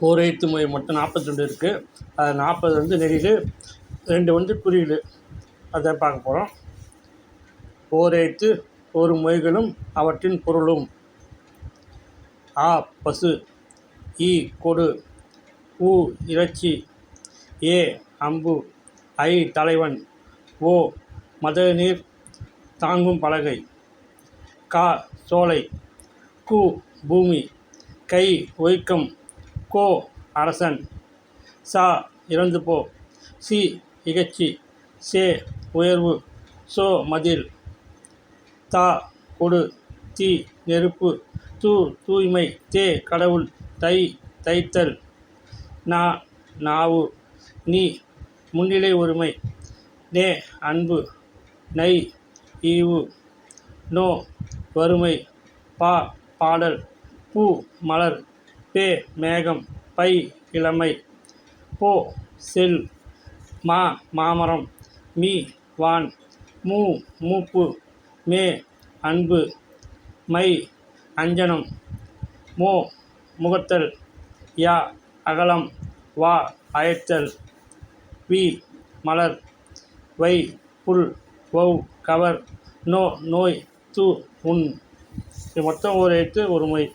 ஓர் எழுத்து மொழி மொத்தம் 42 இருக்குது. அது 40 வந்து நெடில், 2 வந்து குறியீடு. அதை பார்க்க போகிறோம். ஓர் எழுத்து ஒரு மொழிகளும் அவற்றின் பொருளும். ஆ பசு, இ கொடு, உ இறைச்சி, ஏ அம்பு, ஐ தலைவன், ஓ மதகுநீர் தாங்கும் பலகை, கா சோலை, கு பூமி, கை ஒழுக்கம், கோ அரசன், சா இறந்துபோ, சி இகழ்ச்சி, சே உயர்வு, சோ மதில், தா கொடு, தி நெருப்பு, து தூய்மை, தே கடவுள், தை தைத்தல், நா நாவு, நீ முன்னிலை உரிமை, நே அன்பு, நை ஈவு, நோ வறுமை, பா பாடல், பூ மலர், பே மேகம், பை இளமை, போ செல், மா மாமரம், மீ வான், மூ மூப்பு, மே அன்பு, மை அஞ்சனம், மோ முகத்தல், யா அகலம், வா அழைத்தல், வி மலர், வை புல், வௌ கவர், நோ நோய், து உண். இது மொத்தம் ஒரு எழுத்து ஒரு மொழி.